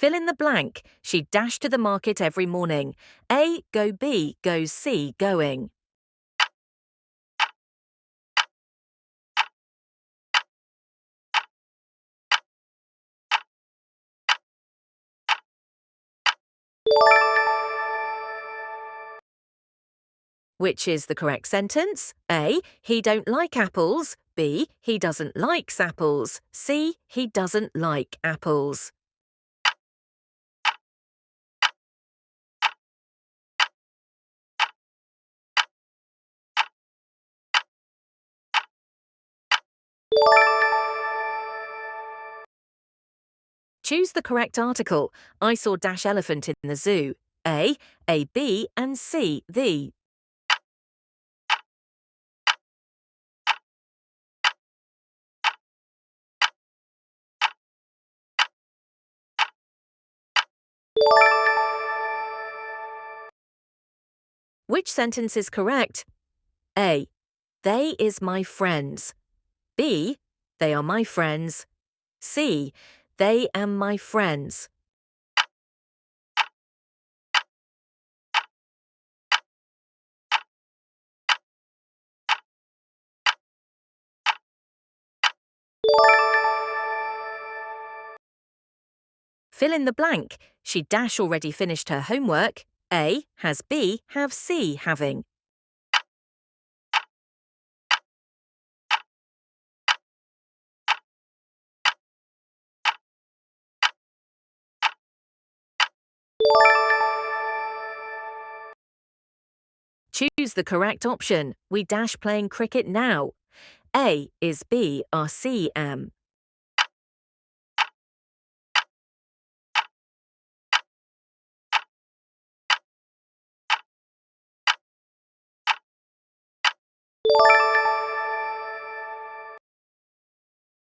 Fill in the blank. She dashed to the market every morning. A, go B, goes C, going. Which is the correct sentence? A, he don't like apples. B, he doesn't likes apples. C, he doesn't like apples. Choose the correct article. I saw dash elephant in the zoo. A, B, and C, the. Which sentence is correct? A, they is my friends. B, they are my friends. C, they am my friends. Fill in the blank. She dash already finished her homework. A, has B, have C, having. Choose the correct option. We dash playing cricket now. A, is B, are C, am.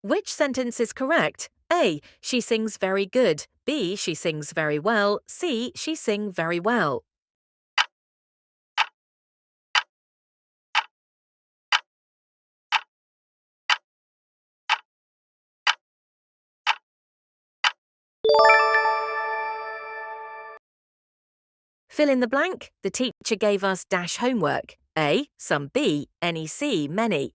Which sentence is correct? A, she sings very good. B, she sings very well. C, she sing very well. Fill in the blank. The teacher gave us dash homework. A, some. B, any. C, many.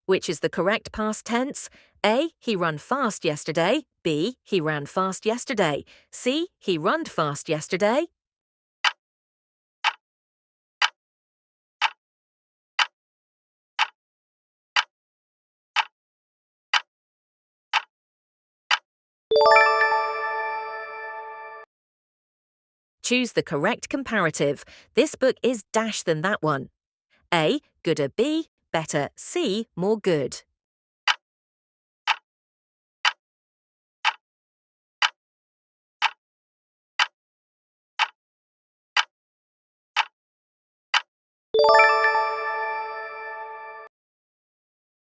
Which is the correct past tense? A, he run fast yesterday. B, he ran fast yesterday. C, he runned fast yesterday. Choose the correct comparative. This book is dash than that one. A, gooder. B, better. C, more good.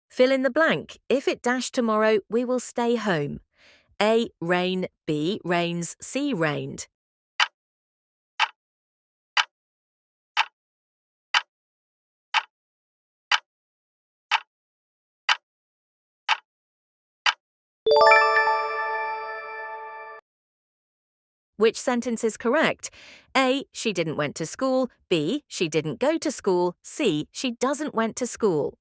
Fill in the blank. If it dashed tomorrow, we will stay home. A, rain. B, rains. C, rained. Which sentence is correct? A, she didn't went to school. B, she didn't go to school. C, she doesn't went to school.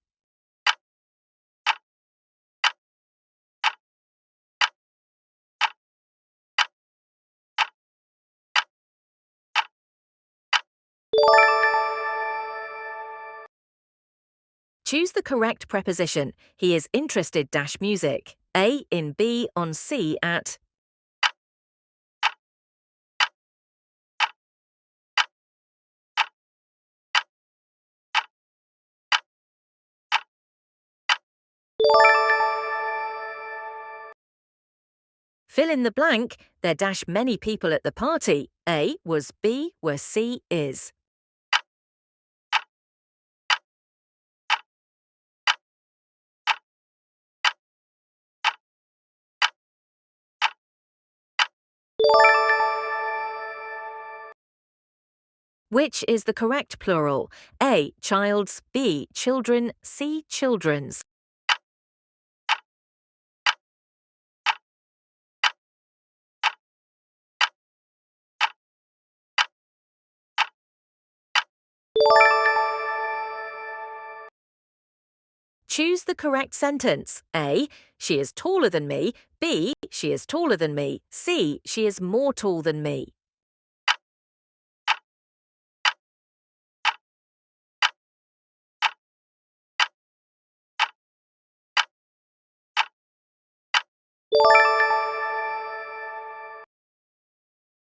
Choose the correct preposition. He is interested dash music. A, in. B, on. C, at. Fill in the blank. There dash many people at the party. A, was. B, were. C, is. Which is the correct plural? A. Child's, B. Children, C. Children's. Choose the correct sentence. A. She is taller than me. B. She is taller than me. C. She is more tall than me.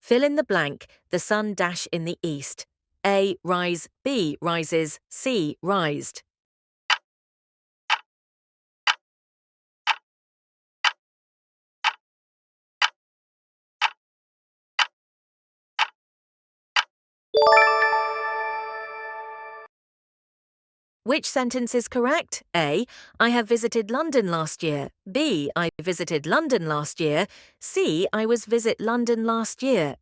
Fill in the blank. The sun dash in the east. A. Rise. B. Rises. C. Rised. Which sentence is correct? A. I have visited London last year. B. I visited London last year. C. I was visit London last year.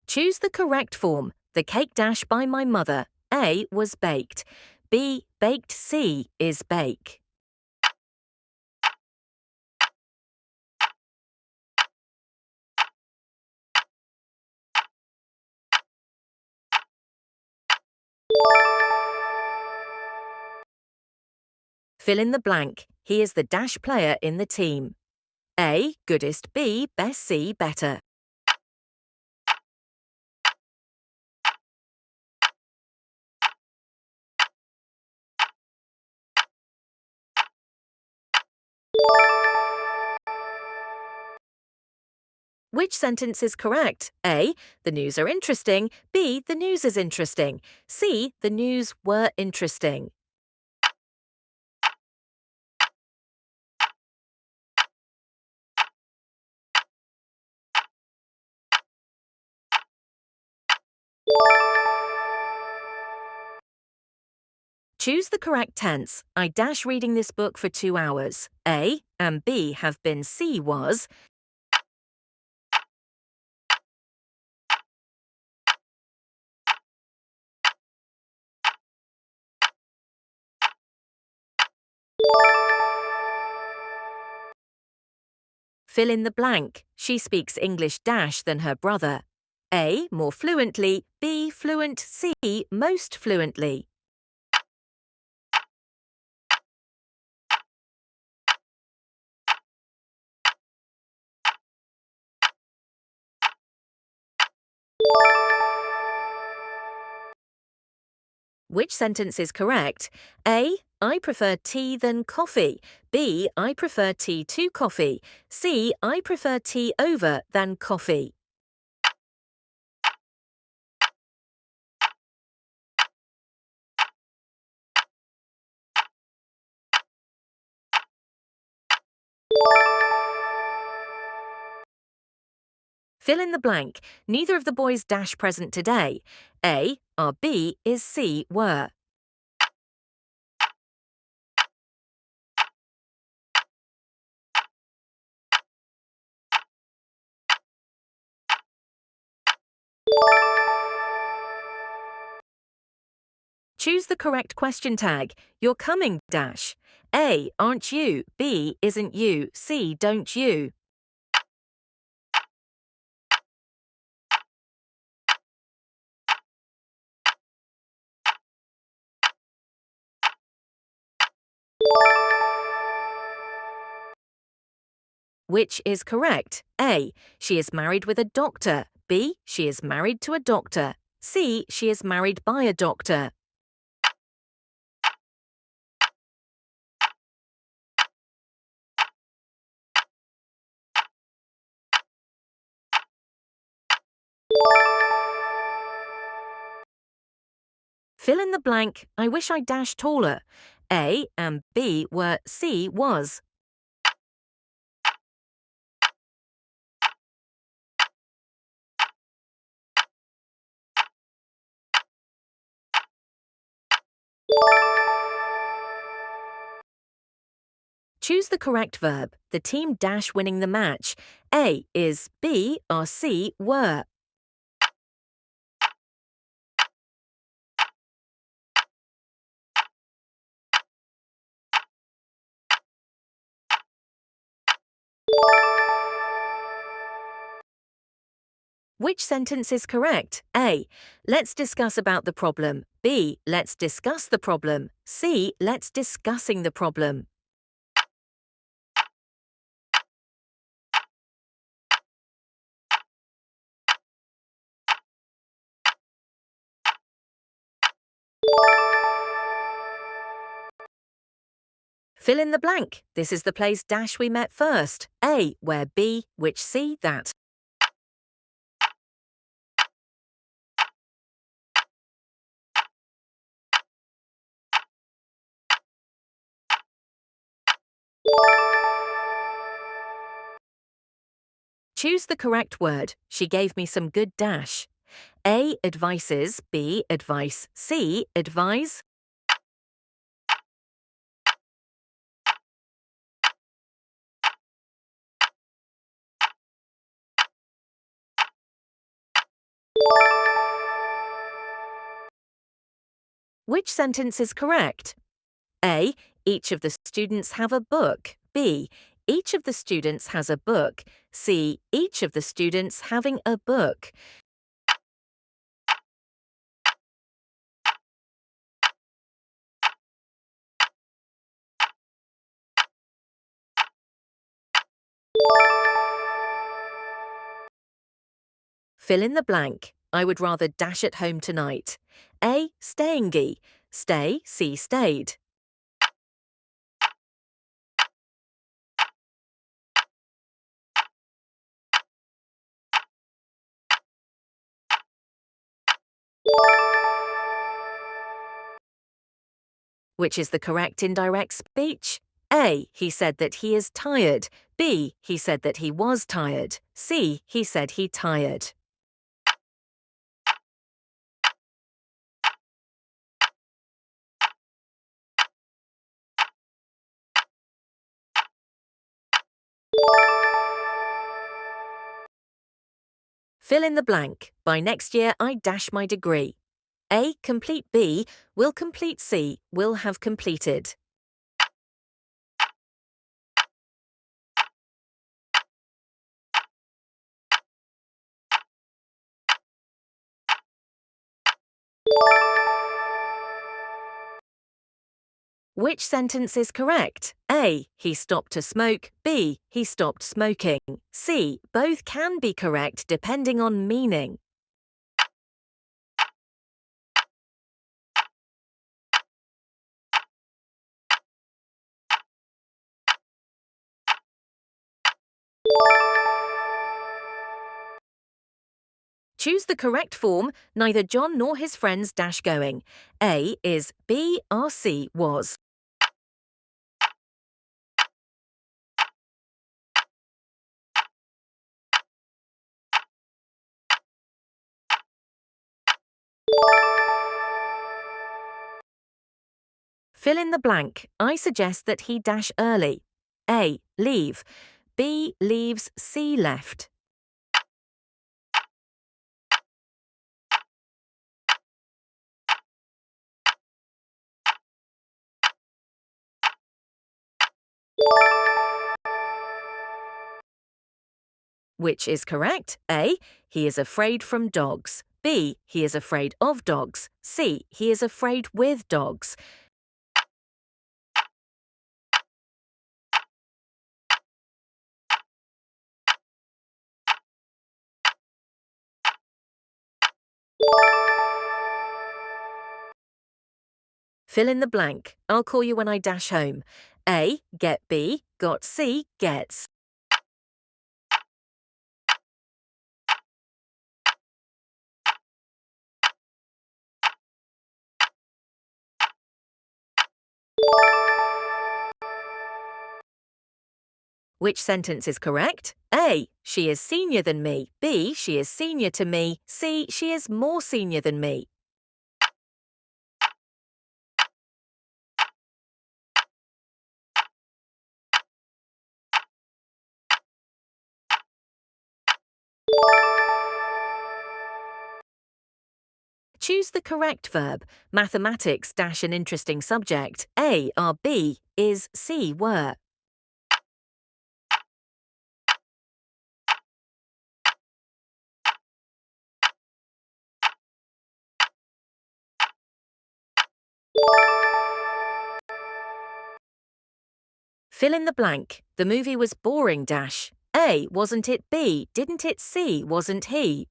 Choose the correct form. The cake dash by my mother. A. Was baked. B. Baked. C. Is bake. Fill in the blank. He is the dash player in the team. A. Goodest. B. Best. C. Better. Which sentence is correct? A. The news are interesting. B. The news is interesting. C. The news were interesting. Choose the correct tense. I dash reading this book for 2 hours. A. And B have been. C. Was. Fill in the blank. She speaks English dash than her brother. A. More fluently. B. Fluent. C. Most fluently. Which sentence is correct? A. I prefer tea than coffee. B. I prefer tea to coffee. C. I prefer tea over than coffee. Fill in the blank. Neither of the boys dash present today. A. Are. B. Is. C. Were. Choose the correct question tag. You're coming dash. A. Aren't you? B. Isn't you? C. Don't you? Which is correct? A. She is married with a doctor. B. She is married to a doctor. C. She is married by a doctor. Fill in the blank. I wish I dash taller. A and B were. C was. Choose the correct verb, the team dash winning the match. A is, B or C were. Which sentence is correct? A. Let's discuss about the problem. B. Let's discuss the problem. C. Let's discussing the problem. Fill in the blank. This is the place dash we met first. A. Where. B. Which. C. That. Choose the correct word. She gave me some good dash. A. Advices. B. Advice. C. Advise. Which sentence is correct? A. Each of the students have a book. B. Each of the students has a book. C. Each of the students having a book. Fill in the blank. I would rather dash at home tonight. A. Stayingy. Stay. C. Stayed. Which is the correct indirect speech? A. He said that he is tired. B. He said that he was tired. C. He said he tired. Fill in the blank. By next year, I dash my degree. A. Complete. B. Will complete. C. Will have completed. Which sentence is correct? A. He stopped to smoke. B. He stopped smoking. C. Both can be correct depending on meaning. Choose the correct form. Neither John nor his friends dash going. A is B or C was. Fill in the blank. I suggest that he dash early. A. Leave. B. Leaves. C. Left. Which is correct? A. He is afraid from dogs. B. He is afraid of dogs. C. He is afraid with dogs. Fill in the blank. I'll call you when I dash home. A. Get. B. Got. C. Gets. Which sentence is correct? A. She is senior than me. B. She is senior to me. C. She is more senior than me. Choose the correct verb. Mathematics dash an interesting subject. A are be, is, see, were. Fill in the blank. The movie was boring dash. A, wasn't it? B, didn't it? C, wasn't he?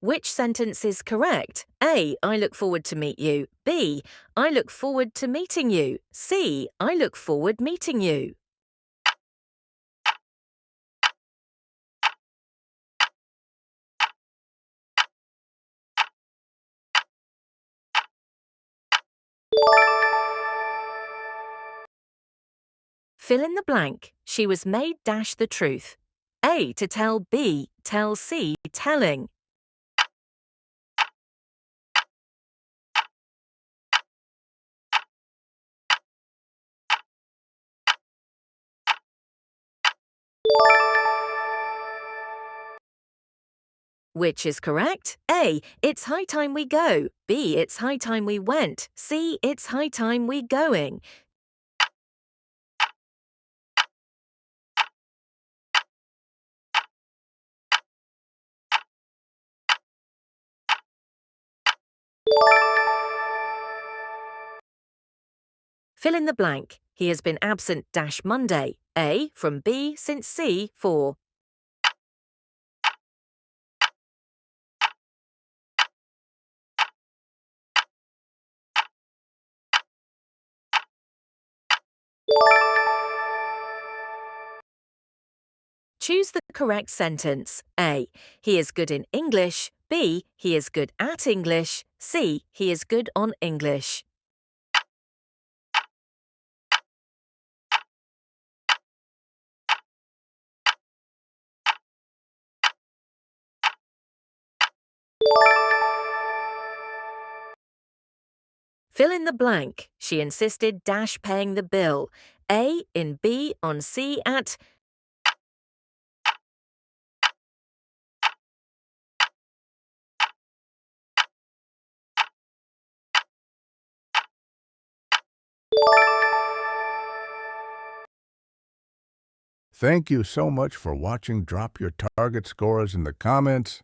Which sentence is correct? A, I look forward to meet you. B, I look forward to meeting you. C, I look forward meeting you. Fill in the blank. She was made dash the truth. A, to tell. B, tell. C, telling. Which is correct? A, it's high time we go. B, it's high time we went. C, it's high time we going. Fill in the blank. He has been absent dash Monday. A, from B since C, for. Choose the correct sentence. A, he is good in English. B, he is good at English. C, he is good on English. Fill in the blank. She insisted dash paying the bill. A, in B, on C, at. Thank you so much for watching. Drop your target scores in the comments.